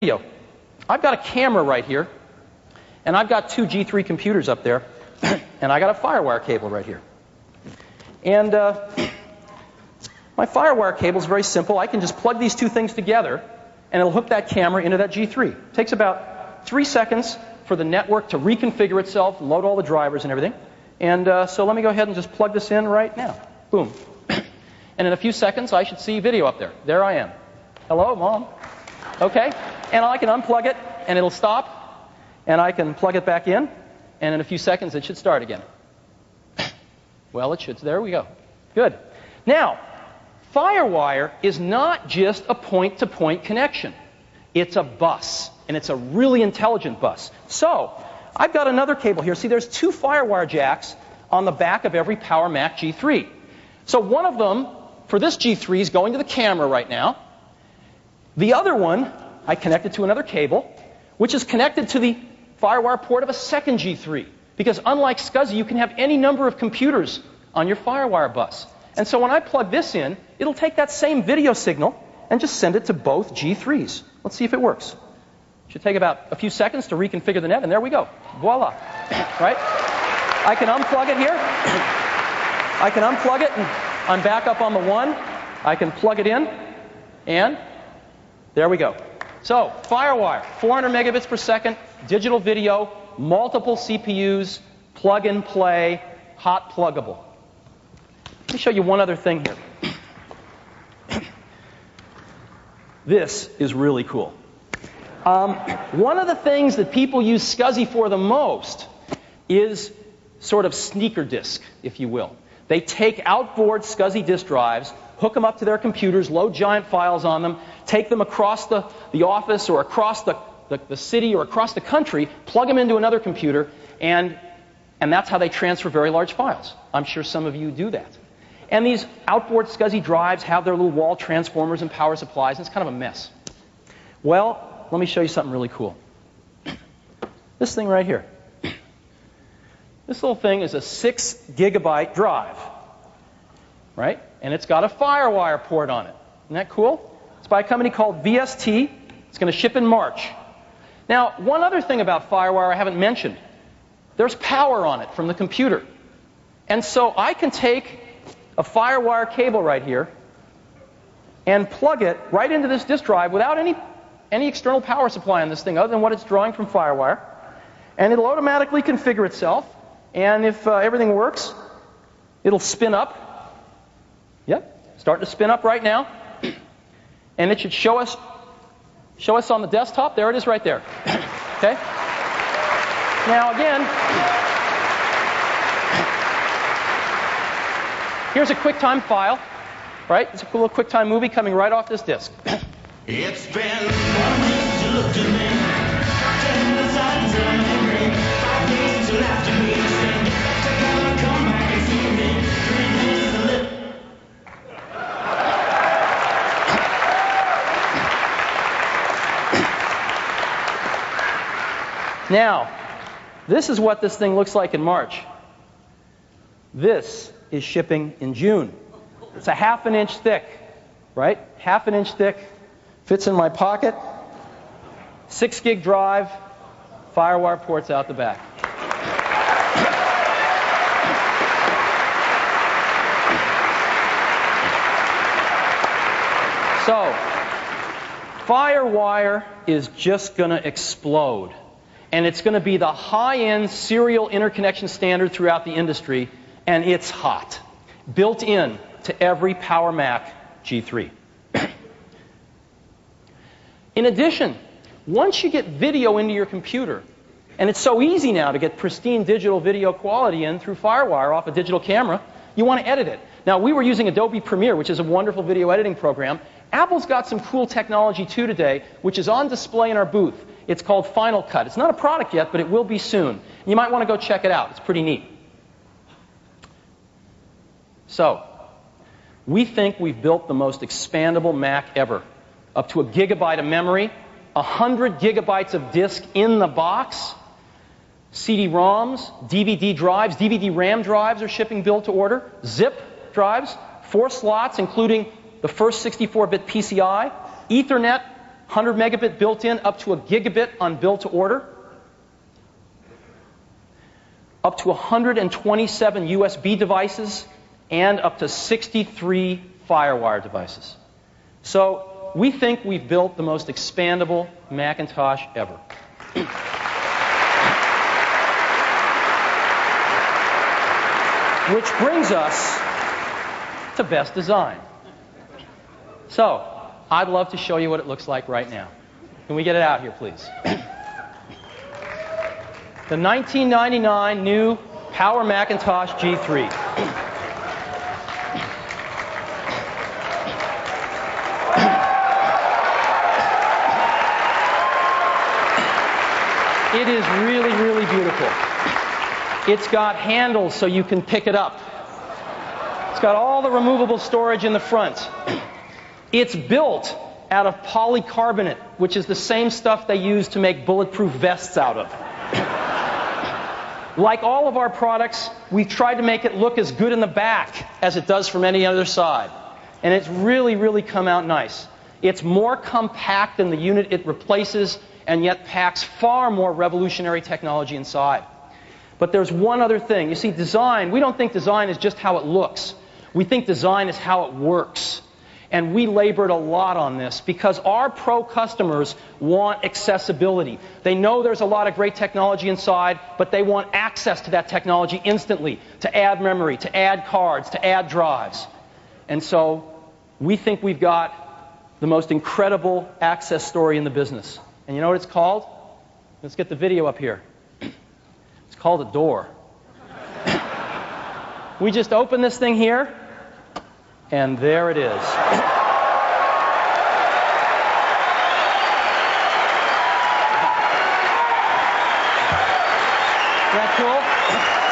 video. I've got a camera right here, and I've got two G3 computers up there, and I got a FireWire cable right here. And my FireWire cable is very simple. I can just plug these two things together, and it'll hook that camera into that G3. It takes about 3 seconds for the network to reconfigure itself, load all the drivers and everything. And so let me go ahead and just plug this in right now. Boom. And in a few seconds, I should see video up there. There I am. Hello, Mom. Okay. And I can unplug it, and it'll stop. And I can plug it back in, and in a few seconds, it should start again. Well, it should. There we go. Good. Now, FireWire is not just a point-to-point connection. It's a bus, and it's a really intelligent bus. So, I've got another cable here. See, there's two FireWire jacks on the back of every Power Mac G3. So one of them, for this G3, is going to the camera right now. The other one, I connected to another cable, which is connected to the FireWire port of a second G3. Because unlike SCSI, you can have any number of computers on your FireWire bus. And so when I plug this in, it'll take that same video signal and just send it to both G3s. Let's see if it works. Should take about a few seconds to reconfigure the net, and there we go. Voila. Right? I can unplug it here. I can unplug it, and I'm back up on the one. I can plug it in, and there we go. So, FireWire, 400 megabits per second, digital video, multiple CPUs, plug and play, hot pluggable. Let me show you one other thing here. This is really cool. One of the things that people use SCSI for the most is sort of sneaker disk, if you will. They take outboard SCSI disk drives, hook them up to their computers, load giant files on them, take them across the office or across the city or across the country, plug them into another computer, and that's how they transfer very large files. I'm sure some of you do that. And these outboard SCSI drives have their little wall transformers and power supplies, and it's kind of a mess. Well, let me show you something really cool. This thing right here. This little thing is a 6 gigabyte drive, right? And it's got a FireWire port on it. Isn't that cool? It's by a company called VST. It's going to ship in March. Now, one other thing about FireWire I haven't mentioned. There's power on it from the computer. And so I can take a FireWire cable right here and plug it right into this disk drive without any external power supply on this thing other than what it's drawing from FireWire. And it'll automatically configure itself. And if everything works, it'll spin up. Yep, starting to spin up right now. And it should show us on the desktop. There it is right there. Okay? Now again, here's a QuickTime file. Right? It's a cool little QuickTime movie coming right off this disk. It's been 1 week to look to me. 10 besides me. 5 days till after me. Come back and see me. 3 days to live. Now, this is what this thing looks like in March. This is shipping in June. It's a 1/2 inch thick, right? 1/2 inch thick. Fits in my pocket. 6 gig drive. FireWire ports out the back. So, FireWire is just going to explode. And it's going to be the high-end serial interconnection standard throughout the industry, and it's hot. Built in to every Power Mac G3. In addition, once you get video into your computer, and it's so easy now to get pristine digital video quality in through FireWire off a digital camera, you want to edit it. Now, we were using Adobe Premiere, which is a wonderful video editing program. Apple's got some cool technology, too, today, which is on display in our booth. It's called Final Cut. It's not a product yet, but it will be soon. You might want to go check it out. It's pretty neat. So, we think we've built the most expandable Mac ever. Up to 1 gigabyte of memory, 100 gigabytes of disk in the box, CD-ROMs, DVD drives, DVD RAM drives are shipping build to order, zip drives, 4 slots including the first 64-bit PCI, Ethernet 100 megabit built-in, up to a gigabit on build-to-order, up to 127 USB devices, and up to 63 FireWire devices. So we think we've built the most expandable Macintosh ever. Which brings us to best design. So, I'd love to show you what it looks like right now. Can we get it out here, please? The 1999 new Power Macintosh G3. It is really, really beautiful. It's got handles so you can pick it up. It's got all the removable storage in the front. It's built out of polycarbonate, which is the same stuff they use to make bulletproof vests out of. Like all of our products, we've tried to make it look as good in the back as it does from any other side. And it's really, really come out nice. It's more compact than the unit it replaces, and yet packs far more revolutionary technology inside. But there's one other thing. You see, design, we don't think design is just how it looks. We think design is how it works. And we labored a lot on this because our pro customers want accessibility. They know there's a lot of great technology inside, but they want access to that technology instantly, to add memory, to add cards, to add drives. And so we think we've got the most incredible access story in the business. And you know what it's called? Let's get the video up here. It's called a door. We just open this thing here, and there it is. Isn't that cool?